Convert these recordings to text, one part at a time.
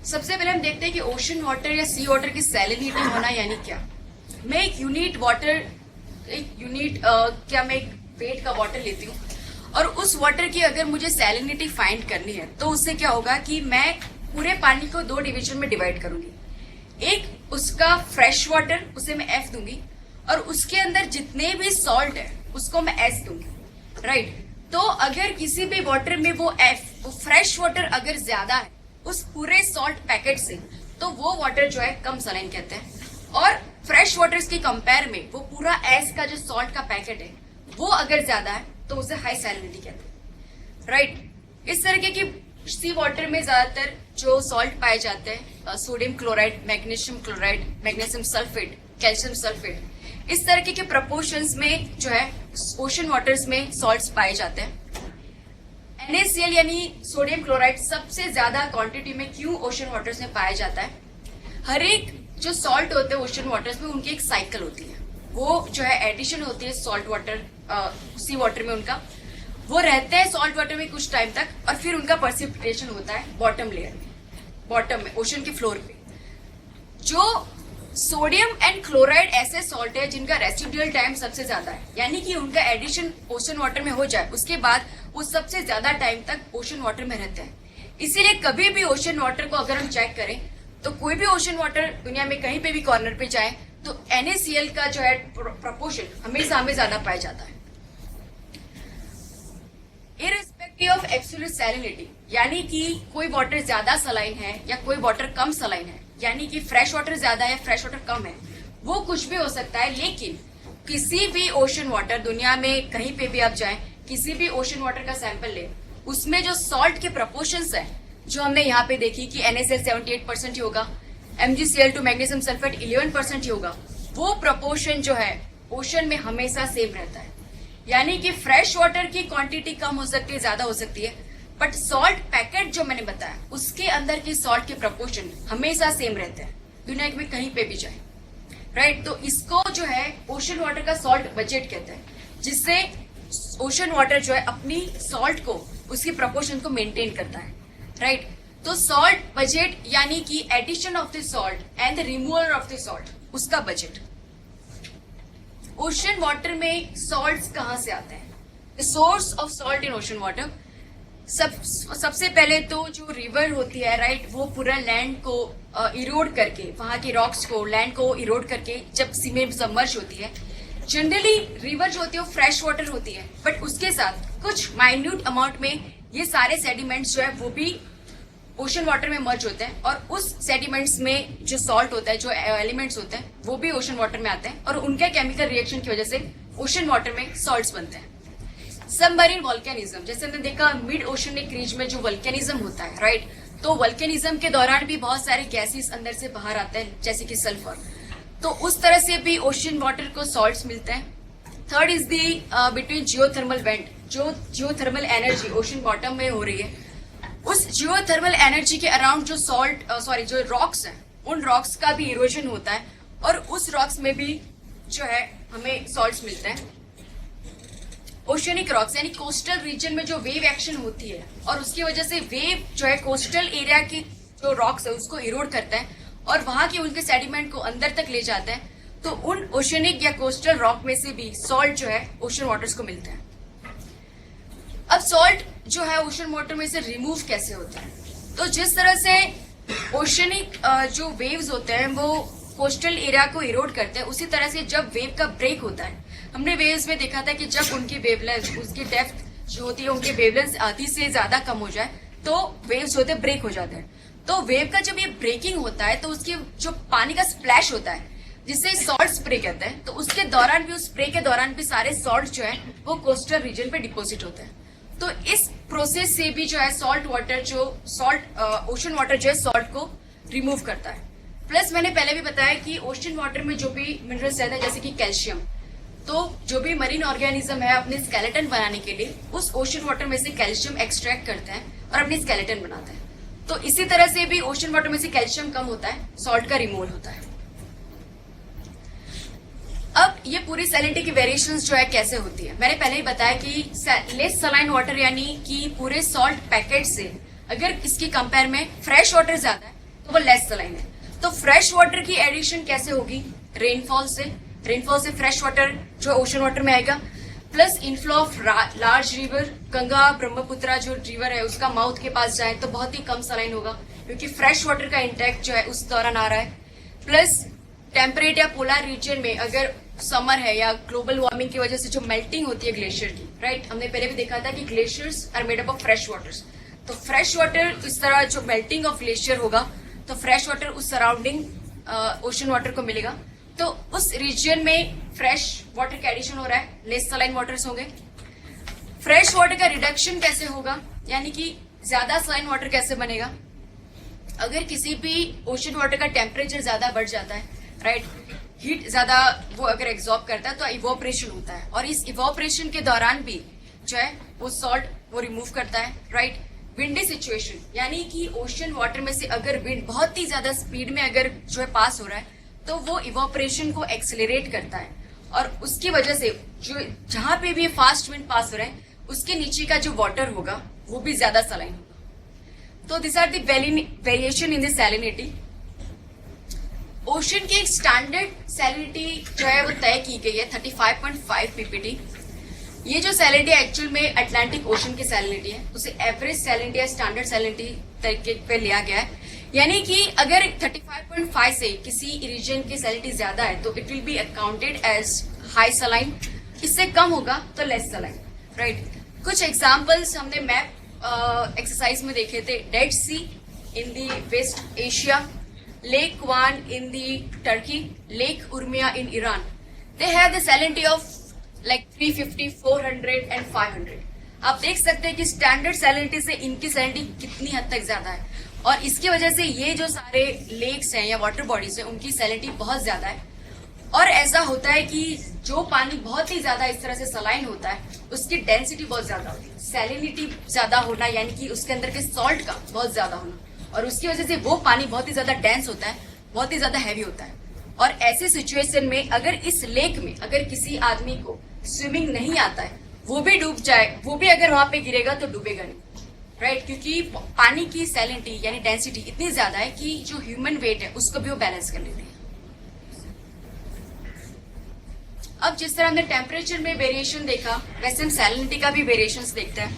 सबसे पहले हम देखते हैं कि ओशन वाटर या सी वाटर की सैलिनिटी होना यानी क्या। मैं एक यूनिट वाटर, क्या मैं एक वेट का वाटर लेती हूँ और उस वाटर की अगर मुझे सैलिनिटी फाइंड करनी है तो उससे क्या होगा कि मैं पूरे पानी को दो डिवीजन में डिवाइड करूंगी। एक उसका फ्रेश वाटर, उसे मैं एफ दूंगी, और उसके अंदर जितने भी सॉल्ट है उसको मैं एस दूंगी, राइट। तो अगर किसी भी वाटर में वो फ्रेश वाटर अगर ज्यादा है उस पूरे सॉल्ट पैकेट से, तो वो वाटर जो है कम सलाइन कहते हैं। और फ्रेश वाटर की कंपेयर में वो पूरा एस का जो सॉल्ट का पैकेट है वो अगर ज्यादा है तो उसे हाई सैलिनिटी कहते हैं, राइट। इस तरीके की सी वाटर में ज्यादातर जो सॉल्ट पाए जाते हैं sodium chloride, magnesium chloride, magnesium sulphate, calcium sulphate, इस तरीके के प्रपोर्शंस में जो है ओशन वाटर्स में सॉल्ट्स पाए जाते हैं। NaCl यानी सोडियम क्लोराइड सबसे ज्यादा क्वांटिटी में क्यों ओशन वाटर्स में पाया जाता है? हर एक जो सॉल्ट होते हैं ओशन वाटर्स में उनकी एक साइकिल होती है, वो जो है एडिशन होती है सॉल्ट वाटर सी वाटर में, उनका वो रहते हैं सॉल्ट वाटर में कुछ टाइम तक और फिर उनका पर्सिपिटेशन होता है बॉटम लेयर में, बॉटम में ओशन के फ्लोर पे। जो सोडियम एंड क्लोराइड ऐसे सॉल्ट है जिनका रेसिडुअल टाइम सबसे ज्यादा है, यानी कि उनका एडिशन ओशन वाटर में हो जाए उसके बाद वो सबसे ज्यादा टाइम तक ओशन वाटर में रहते हैं। इसीलिए कभी भी ओशन वाटर को अगर हम चेक करें तो कोई भी ओशन वाटर दुनिया में कहीं पे भी कॉर्नर पे जाए तो NaCl का जो है प्रपोर्शन हमेशा हमें ज्यादा पाया जाता है, इररिस्पेक्टिव ऑफ एब्सोल्यूट सैलिनिटी। यानी कि कोई वाटर ज्यादा सलाइन है या कोई वाटर कम सलाइन है, यानी कि फ्रेश वाटर ज्यादा है, फ्रेश वाटर कम है, वो कुछ भी हो सकता है। लेकिन किसी भी ओशन वाटर दुनिया में कहीं पे भी आप जाएं, किसी भी ओशन वाटर का सैंपल ले, उसमें जो सॉल्ट के प्रपोर्शंस है जो हमने यहाँ पे देखी कि NaCl 78% ही होगा, MgCl2 मैग्नीशियम सल्फेट 11% ही होगा, वो प्रपोर्शन जो है ओशन में हमेशा सेम रहता है। यानी कि फ्रेश वाटर की क्वांटिटी कम हो सकती है, ज्यादा हो सकती है, बट सॉल्ट पैकेट जो मैंने बताया उसके अंदर की सॉल्ट के प्रपोर्शन हमेशा सेम रहते हैं दुनिया में कहीं पे भी जाए, राइट। तो इसको जो है ओशन वाटर का सॉल्ट बजट कहते हैं, जिससे ओशन वाटर जो है अपनी सॉल्ट को, उसकी प्रपोर्शन को मेंटेन करता है, राइट। तो सॉल्ट बजट यानी कि addition of the salt and the removal of the salt, उसका बजट। ओशन वाटर में सॉल्ट्स कहां से आते हैं? The source of salt in ocean water, सबसे पहले तो जो रिवर होती है, राइट, वो पूरा लैंड को इरोड करके, वहां की रॉक्स को, लैंड को इरोड करके जब सी में सबमर्ज होती है। जनरली रिवर जो होती है वो फ्रेश वाटर होती है, बट उसके साथ कुछ माइन्यूट अमाउंट में ये सारे सेडिमेंट्स जो है वो भी ओशन वाटर में मर्ज होते हैं, और उस सेडिमेंट्स में जो सॉल्ट होता है, जो एलिमेंट्स होते हैं, वो भी ओशन वाटर में आते हैं और उनके केमिकल रिएक्शन की वजह से ओशन वाटर में सॉल्ट्स बनते हैं। सबमरीन वोल्केनिज्म, जैसे हमने देखा मिड ओशनिक रीज में जो वोल्केनिज्म होता है, राइट, तो वोल्केनिज्म के दौरान भी बहुत सारे गैसेस अंदर से बाहर आते हैं जैसे कि सल्फर, तो उस तरह से भी ओशन वाटर को सॉल्ट्स मिलते हैं। Third is the between geothermal went, जो जियोथर्मल एनर्जी ओशन बॉटम में हो रही है, उस जियोथर्मल एनर्जी के अराउंड जो जो रॉक्स हैं, उन रॉक्स का भी इरोजन होता है और उस रॉक्स में भी जो है हमें सॉल्ट्स मिलते हैं। ओशनिक रॉक्स यानी कोस्टल रीजन में जो वेव एक्शन होती है और उसकी वजह से वेव जो है कोस्टल एरिया की जो रॉक्स है उसको इरोड करता है और वहां के उनके सेडिमेंट को अंदर तक ले जाता है, तो उन ओशनिक या कोस्टल रॉक में से भी सॉल्ट जो है ओशन वाटर्स को मिलता है। अब सॉल्ट जो है ओशन वाटर में से रिमूव कैसे होता है? तो जिस तरह से ओशनिक जो वेव्स होते हैं वो कोस्टल एरिया को इरोड करते हैं, उसी तरह से जब वेव का ब्रेक होता है, हमने वेव्स में देखा था कि जब उनकी वेवलेंथ, उसकी डेप्थ जो होती है, उनकी वेवलेंथ आधी से ज्यादा कम हो जाए तो वेव्स होते ब्रेक हो जाते हैं। तो वेव का जब ये ब्रेकिंग होता है तो उसकी जो पानी का स्प्लैश होता है जिसे सॉल्ट स्प्रे कहते हैं, तो उसके दौरान भी, उस स्प्रे के दौरान भी सारे सॉल्ट जो है वो कोस्टल रीजन पे डिपोजिट होते हैं। तो इस प्रोसेस से भी जो है सॉल्ट वाटर, जो सॉल्ट ओशन वाटर जो है सॉल्ट को रिमूव करता है। प्लस मैंने पहले भी बताया कि ओशन वाटर में जो भी मिनरल्स रहते हैं जैसे कि कैल्शियम, तो जो भी मरीन ऑर्गेनिज्म है अपने स्केलेटन बनाने के लिए उस ओशन वाटर में से कैल्शियम एक्सट्रैक्ट करते हैं और अपनी स्केलेटन बनाते हैं। तो इसी तरह से भी ओशन वाटर में से कैल्शियम कम होता है, सॉल्ट का रिमूवल होता है। अब ये पूरी सैलिनिटी की वेरिएशंस जो है कैसे होती है, मैंने पहले ही बताया कि लेस सलाइन वाटर यानी कि पूरे सॉल्ट पैकेट से अगर इसकी कंपेयर में फ्रेश वाटर ज्यादा है तो वो लेस सलाइन है। तो फ्रेश वाटर की एडिशन कैसे होगी? रेनफॉल से फ्रेश वाटर जो ओशन वाटर में आएगा, plus inflow of large river, Ganga Brahmaputra जो रिवर है उसका माउथ के पास जाए तो बहुत ही कम सलाइन होगा, क्योंकि फ्रेश वाटर का इंटेक जो है उस दौरान आ रहा है। प्लस टेम्परेट या पोलर रीजन में अगर समर है या ग्लोबल वार्मिंग की वजह से जो मेल्टिंग होती है ग्लेशियर की, राइट, हमने पहले भी देखा था कि glaciers are made up of fresh waters. तो फ्रेश वाटर इस तरह जो मेल्टिंग ऑफ ग्लेशियर होगा तो फ्रेश वाटर उस सराउंडिंग ओशन वाटर को मिलेगा, तो उस रीजन में फ्रेश वाटर का एडिशन हो रहा है, लेस सलाइन वाटर्स होंगे। फ्रेश वाटर का रिडक्शन कैसे होगा, यानी कि ज्यादा सलाइन वाटर कैसे बनेगा? अगर किसी भी ओशन वाटर का टेम्परेचर ज्यादा बढ़ जाता है, राइट, हीट ज्यादा वो अगर एब्जॉर्ब करता है तो इवोपरेशन होता है, और इस इवोपरेशन के दौरान भी जो है वो सॉल्ट वो रिमूव करता है, राइट। विंडी सिचुएशन, यानी कि ओशन वाटर में से अगर विंड बहुत ही ज्यादा स्पीड में अगर जो है पास हो रहा है तो वो इवोपरेशन को एक्सेलरेट करता है, और उसकी वजह से जो जहां पे भी फास्ट विंड पास हो रहा है उसके नीचे का जो वाटर होगा वो भी ज्यादा सलाइन होगा। तो this are the variation in the salinity. Ocean की एक स्टैंडर्ड सैलिनिटी जो है वो तय की गई है 35.5 पीपीटी। ये जो सैलिनिटी एक्चुअल में अटलांटिक ओशन की सैलिनिटी है, उसे एवरेज सैलिनिटी या स्टैंडर्ड सैलिनिटी तरीके पे लिया गया है, यानी कि अगर 35.5 से किसी रीजन की सैलिनिटी ज्यादा है तो it will be accounted as high saline, इससे कम होगा तो लेस सलाइन, राइट। कुछ एग्जाम्पल्स हमने मैप एक्सरसाइज में देखे थे। Dead Sea in the West Asia, Lake Van in the Turkey, Lake Urmia in Iran, they have the salinity of like 350, 400 and 500। आप देख सकते हैं कि स्टैंडर्ड सैलिनिटी से इनकी सैलिनिटी कितनी हद तक ज्यादा है, और इसकी वजह से ये जो सारे लेक्स हैं या वाटर बॉडीज हैं उनकी सैलिनिटी बहुत ज्यादा है। और ऐसा होता है कि जो पानी बहुत ही ज्यादा इस तरह से सलाइन होता है उसकी डेंसिटी बहुत ज्यादा होती है, सैलिनिटी ज्यादा होना यानी कि उसके अंदर के सॉल्ट का बहुत ज्यादा होना, और उसकी वजह से वो पानी बहुत ही ज्यादा डेंस होता है, बहुत ही ज्यादा हैवी होता है। और ऐसे सिचुएशन में अगर इस लेक में अगर किसी आदमी को स्विमिंग नहीं आता है, वो भी डूब जाए, वो भी अगर वहां पे गिरेगा तो डूबेगा नहीं, राइट, क्योंकि पानी की सैलिनिटी यानी डेंसिटी इतनी ज्यादा है कि जो ह्यूमन वेट है उसको भी वो बैलेंस कर लेती है। अब जिस तरह हमने टेम्परेचर में वेरिएशन देखा, वैसे हम सैलिनिटी का भी वेरिएशंस देखते हैं।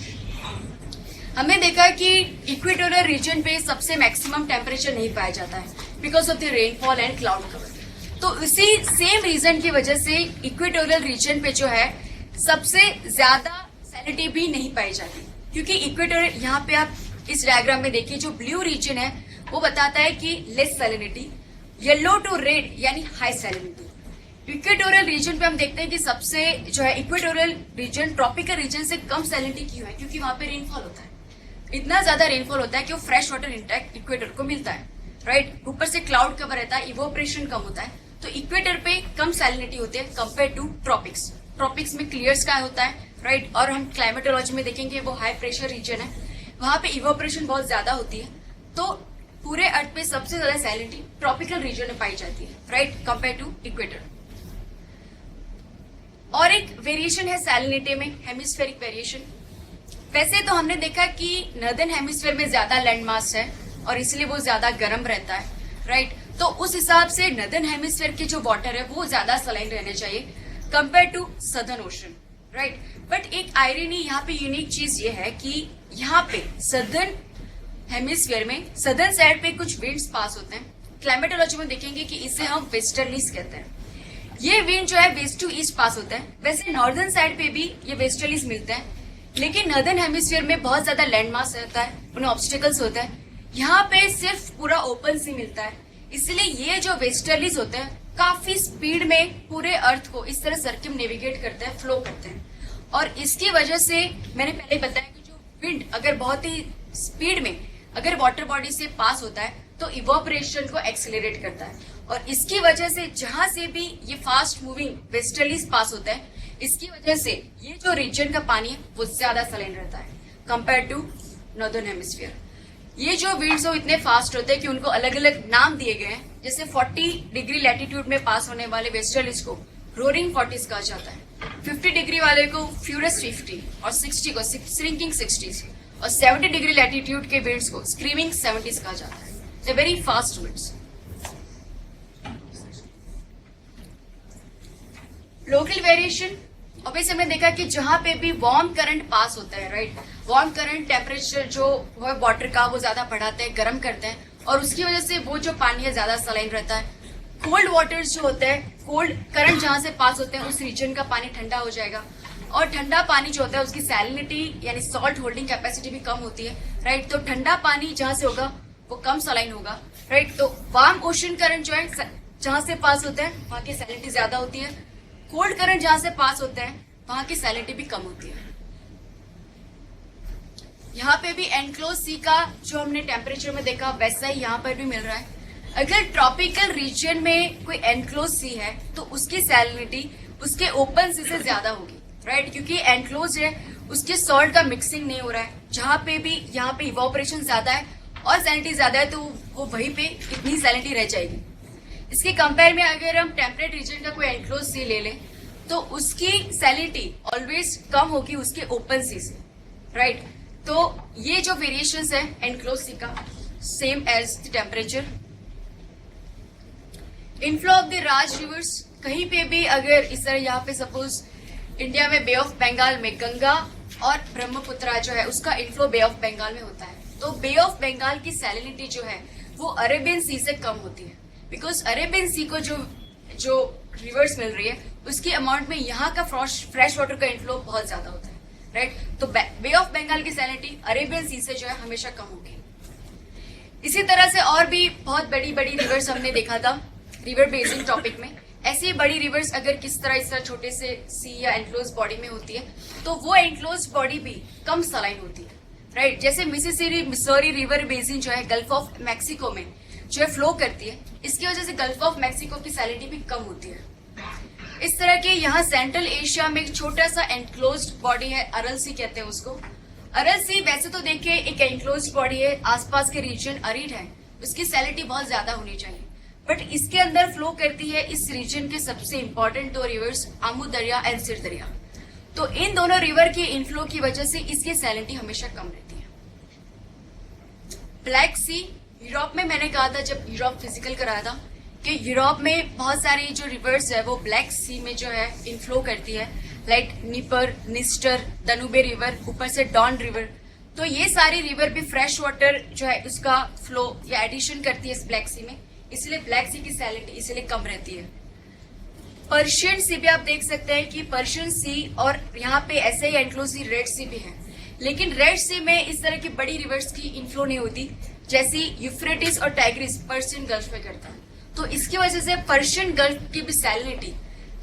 हमने देखा कि इक्वेटोरियल रीजन पे सबसे मैक्सिमम टेम्परेचर नहीं पाया जाता है because of the rainfall and cloud cover. तो इसी सेम रीजन की वजह से इक्वेटोरियल रीजन पे जो है सबसे ज्यादा सैलिनिटी भी नहीं पाई जाती, क्योंकि इक्वेटोरियल, यहाँ पे आप इस डायग्राम में देखिए जो ब्लू रीजन है वो बताता है कि less salinity, yellow to red यानी हाई सैलिनिटी। इक्वेटोरियल रीजन पे हम देखते हैं कि सबसे जो है इक्वेटोरियल रीजन ट्रॉपिकल रीजन से कम सैलिनिटी क्यों है, क्योंकि वहां पे रेनफॉल होता है, इतना ज्यादा रेनफॉल होता है कि वो फ्रेश वाटर इंटैक्ट इक्वेटर को मिलता है, राइट। ऊपर से क्लाउड कवर रहता है, इवोपरेशन कम होता है, तो इक्वेटर पे कम सैलिनिटी होती है कंपेयर टू ट्रॉपिक्स। ट्रॉपिक्स में क्लियर स्काई होता है, राइट, और हम क्लाइमेटोलॉजी में देखेंगे वो हाई प्रेशर रीजन है, वहां पे इवोपरेशन बहुत ज्यादा होती है। तो पूरे अर्थ पे सबसे ज्यादा सैलिनिटी ट्रॉपिकल रीजन में पाई जाती है, राइट, कंपेयर टू इक्वेटर। और एक वेरिएशन है सैलिनिटी में, हेमिस्फेरिक वेरिएशन। वैसे तो हमने देखा कि नॉर्दर्न हेमिस्फेयर में ज्यादा लैंड मास है और इसलिए वो ज्यादा गर्म रहता है, राइट। तो उस हिसाब से नॉर्दर्न हेमिस्फेयर के जो वाटर है वो ज्यादा सलाइन रहने चाहिए compare to southern ocean, right. But एक आयरनी यहाँ पे यूनिक चीज ये है कि यहाँ पे सदर्न हेमिस्फेयर में सदर्न साइड पे कुछ विंड्स पास होते हैं। क्लाइमेटोलॉजी में देखेंगे कि इसे हम वेस्टर्लीज कहते हैं। ये विंड जो है वेस्ट टू ईस्ट पास होता है। वैसे नॉर्दर्न साइड पे भी ये वेस्टर्लीज मिलते हैं, लेकिन नॉर्दर्न हेमिस्फीयर में बहुत ज्यादा लैंड मास रहता है, उन्हें ऑब्स्टिकल्स होता है। यहाँ पे सिर्फ पूरा ओपन सी मिलता है, इसलिए ये जो वेस्टर्लीज होते हैं काफी स्पीड में पूरे अर्थ को इस तरह सर्किम नेविगेट करते हैं, फ्लो करते हैं। और इसकी वजह से मैंने पहले बताया कि जो विंड अगर बहुत ही स्पीड में अगर वाटर बॉडी से पास होता है तो इवोपरेशन को एक्सेलरेट करता है, और इसकी वजह से जहां से भी ये फास्ट मूविंग वेस्टर्लीज पास होता है, इसकी वजह से ये जो रीजन का पानी है वो ज्यादा सलाइन रहता है कंपेयर टू नॉर्दर्न हेमिस्फीयर। ये जो विंड्स हो इतने फास्ट होते हैं कि उनको अलग अलग नाम दिए गए हैं। जैसे 40 डिग्री लैटिट्यूड में पास होने वाले वेस्टर्लीज को रोरिंग 40s कहा जाता है, 50 डिग्री वाले को फ्यूरियस 50 और 60 को श्रिंकिंग 60s और 70 डिग्री लैटिट्यूड के विंड्स को स्क्रीमिंग 70s कहा जाता है। They very fast winds. Local variation, obviously हमने देखा कि जहां पे भी वार्म करंट पास होता है, राइट, वार्म करंट टेम्परेचर जो है वाटर का वो ज्यादा बढ़ाते हैं, गर्म करते हैं, और उसकी वजह से वो जो पानी है ज्यादा सलाइन रहता है। कोल्ड वाटर्स जो होते हैं, कोल्ड करंट जहां से पास होते हैं उस रीजन का पानी ठंडा हो जाएगा, और ठंडा पानी जो होता है उसकी सैलिनिटी यानी सॉल्ट होल्डिंग कैपेसिटी भी कम होती है, राइट। तो ठंडा पानी जहां से होगा वो कम सलाइन होगा, राइट। तो वार्म ओशन करंट जो है जहां से पास होता है वहां की सैलिनिटी ज्यादा होती है, कोल्ड करंट जहां से पास होते हैं वहां की सैलिनिटी भी कम होती है। यहाँ पे भी एनक्लोज सी का जो हमने टेम्परेचर में देखा वैसा ही यहाँ पर भी मिल रहा है। अगर ट्रॉपिकल रीजन में कोई एनक्लोज सी है तो उसकी सैलिनिटी उसके ओपन सी से ज्यादा होगी, राइट, क्योंकि एनक्लोज है उसके सॉल्ट का मिक्सिंग नहीं हो रहा है। जहां पे भी यहाँ पे इवोपरेशन ज्यादा है और सैलिनिटी ज्यादा है तो वो वहीं पे इतनी सैलिनिटी रह जाएगी। इसके कंपेयर में अगर हम टेम्परेट रीजन का कोई एनक्लोज सी ले लें तो उसकी सैलिनिटी ऑलवेज कम होगी उसके ओपन सी से, राइट। तो ये जो वेरिएशंस है एनक्लोज सी का same as the temperature. Inflow of the large rivers, कहीं पे भी अगर इस तरह यहाँ पे सपोज इंडिया में बे ऑफ बंगाल में गंगा और ब्रह्मपुत्रा जो है उसका इनफ्लो बे ऑफ बंगाल में होता है, तो बे ऑफ बंगाल की सैलिनिटी जो है वो अरेबियन सी से कम होती है, बिकॉज अरेबियन सी को जो रिवर्स मिल रही है उसकी अमाउंट में यहाँ का फ्रेश वाटर का इनफ्लो बहुत ज्यादा होता है, राइट। तो बे ऑफ बंगाल की सैलिनिटी अरेबियन सी से जो है हमेशा कम होगी। इसी तरह से और भी बहुत बड़ी बड़ी रिवर्स हमने देखा था रिवर बेसिन टॉपिक में। ऐसी बड़ी रिवर्स अगर इस तरह छोटे से सी या एनक्लोज बॉडी में होती है तो वो एनक्लोज बॉडी भी कम सलाइन होती है, राइट। जैसे मिसौरी रिवर बेसिन जो है गल्फ ऑफ मैक्सिको में जो है फ्लो करती है, इसकी वजह से गल्फ ऑफ मैक्सिको की सैलिनिटी भी कम होती है। इस तरह के यहाँ सेंट्रल एशिया में एक छोटा सा एनक्लोज्ड बॉडी है, अरल सी कहते हैं उसको। अरल सी वैसे तो देखिए एक एनक्लोज्ड बॉडी है, आसपास के रीजन अरिड है, उसकी सैलिनिटी बहुत ज्यादा होनी चाहिए, बट इसके अंदर फ्लो करती है इस रीजन के सबसे इंपॉर्टेंट दो रिवर्स आमू दरिया एंड सिर दरिया। तो इन दोनों रिवर के इनफ्लो की वजह से इसकी सैलिनिटी हमेशा कम रहती है। ब्लैक सी, यूरोप में मैंने कहा था जब यूरोप फिजिकल कराया था कि यूरोप में बहुत सारी जो रिवर्स है वो ब्लैक सी में जो है इनफ्लो करती है, लाइक निपर, निस्टर, दनुबे रिवर, ऊपर से डॉन रिवर। तो ये सारी रिवर भी फ्रेश वाटर जो है उसका फ्लो या एडिशन करती है इस ब्लैक सी में, इसलिए ब्लैक सी की सैलिनिटी इसलिए कम रहती है। पर्शियन सी भी आप देख सकते हैं कि पर्शियन सी और यहाँ पे ऐसे ही एनक्लोज रेड सी भी है, लेकिन रेड सी में इस तरह की बड़ी रिवर्स की इनफ्लो नहीं होती जैसी यूफ्रेटिस और टाइग्रिस पर्शियन गल्फ में करता है। तो इसकी वजह से पर्शियन गल्फ की भी सैलिनिटी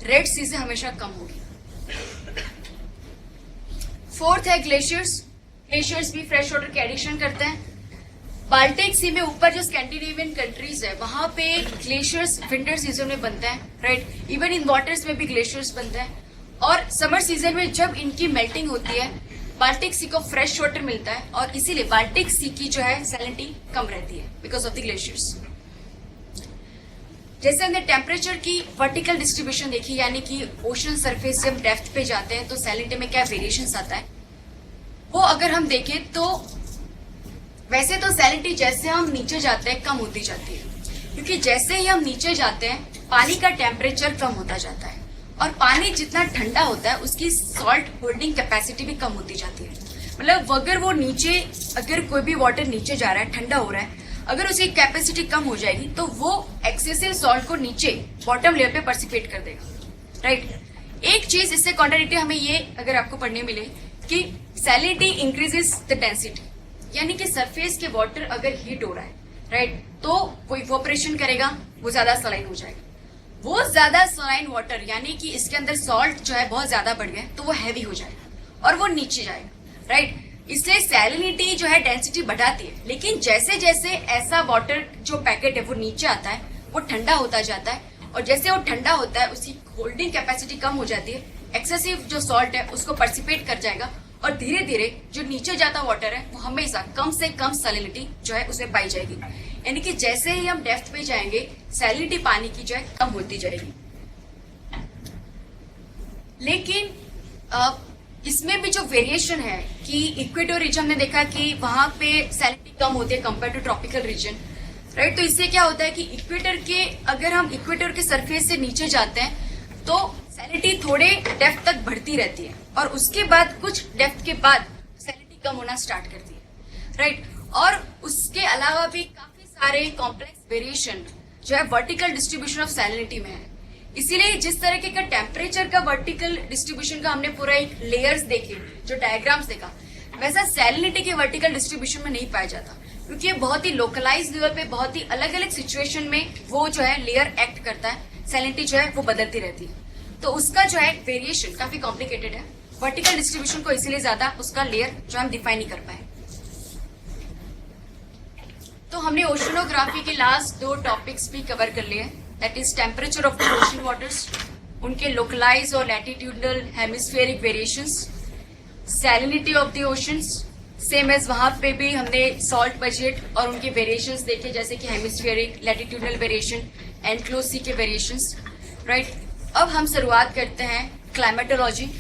रेड सी से हमेशा कम होगी। फोर्थ है ग्लेशियर्स। ग्लेशियर्स भी फ्रेश वाटर की एडिशन करते हैं। बाल्टिक सी में ऊपर जो स्कैंडिनेवियन कंट्रीज है वहां पे ग्लेशियर्स विंटर सीजन में बनते हैं, राइट। इवन इन वाटर्स में भी ग्लेशियर्स बनते हैं, और समर सीजन में जब इनकी मेल्टिंग होती है बाल्टिक सी को फ्रेश वाटर मिलता है और इसीलिए बाल्टिक सी की जो है सैलिनिटी कम रहती है बिकॉज ऑफ द ग्लेशियर्स। जैसे हमने टेम्परेचर की वर्टिकल डिस्ट्रीब्यूशन देखी, यानी कि ओशन सरफेस से हम डेप्थ पे जाते हैं तो सैलिनिटी में क्या वेरिएशन आता है, वो अगर हम देखें तो वैसे तो सैलिनिटी जैसे हम नीचे जाते हैं कम होती जाती है, क्योंकि जैसे ही हम नीचे जाते हैं पानी का टेम्परेचर कम होता जाता है, और पानी जितना ठंडा होता है उसकी सॉल्ट होल्डिंग कैपेसिटी भी कम होती जाती है। मतलब अगर वो नीचे, अगर कोई भी वाटर नीचे जा रहा है, ठंडा हो रहा है, अगर उसकी कैपेसिटी कम हो जाएगी तो वो एक्सेसिव सॉल्ट को नीचे बॉटम लेयर पे पर्सिपेट कर देगा, राइट। एक चीज इससे कॉन्ट्राडिक्टरी हमें ये अगर आपको पढ़ने मिले कि सैलिनिटी इंक्रीजेस द डेंसिटी, यानी कि सरफेस के वाटर अगर हीट हो रहा है, राइट, तो वो इवोपरेशन करेगा, वो ज्यादा सलाइन हो जाएगा। वो ज्यादा सलाइन वाटर यानी कि इसके अंदर सॉल्ट जो है बहुत ज्यादा बढ़ गया तो वो हैवी हो जाएगा और वो नीचे जाएगा, राइट। इसलिए सैलिनिटी जो है डेंसिटी बढ़ाती है, लेकिन जैसे जैसे ऐसा वाटर जो पैकेट है वो नीचे आता है वो ठंडा होता जाता है, और जैसे वो ठंडा होता है उसकी होल्डिंग कैपेसिटी कम हो जाती है, एक्सेसिव जो सॉल्ट है उसको पर्सिपेट कर जाएगा, और धीरे धीरे जो नीचे जाता वाटर है वो हमेशा कम से कम सैलिनिटी जो है उसमें पाई जाएगी। यानी कि जैसे ही हम डेप्थ पे जाएंगे सैलिनिटी पानी की जो है कम होती जाएगी। लेकिन इसमें भी जो वेरिएशन है कि इक्वेटोर रीजन हमने देखा कि वहां पे सैलिनिटी कम होती है compare to tropical region. Right. तो इससे क्या होता है कि अगर हम इक्वेटर के सरफेस से नीचे जाते हैं तो सैलिनिटी थोड़े डेप्थ तक बढ़ती रहती है और उसके बाद कुछ डेप्थ के बाद सैलिनिटी कम होना स्टार्ट करती है, राइट। और उसके अलावा भी काफी सारे कॉम्प्लेक्स वेरिएशन जो है वर्टिकल डिस्ट्रीब्यूशन ऑफ सैलिनिटी में है। इसीलिए जिस तरीके का टेम्परेचर का वर्टिकल डिस्ट्रीब्यूशन का हमने पूरा एक लेयर्स देखे, जो डायग्राम्स देखा, वैसा सैलिनिटी के वर्टिकल डिस्ट्रीब्यूशन में नहीं पाया जाता, क्योंकि ये बहुत ही लोकलाइज लेवल पे बहुत ही अलग अलग सिचुएशन में वो जो है लेयर एक्ट करता है, सैलिनिटी जो है वो बदलती रहती है। तो उसका जो है वेरिएशन काफी कॉम्प्लिकेटेड है। वर्टिकल डिस्ट्रीब्यूशन को इसीलिए ज्यादा उसका लेयर जो हम डिफाइन नहीं कर पाए। तो हमने ओशनोग्राफी के लास्ट 2 टॉपिक्स भी कवर कर लिए, that is temperature of the ocean waters, उनके लोकलाइज और latitudinal hemispheric variations, salinity of the oceans, same as वहां पे भी हमने सॉल्ट बजट और उनके वेरिएशंस देखे, जैसे कि हेमिस्फेरिक, लैटिट्यूडनल वेरिएशन, एनक्लोज सी के वेरिएशंस, राइट। अब हम शुरुआत करते हैं क्लाइमेटोलॉजी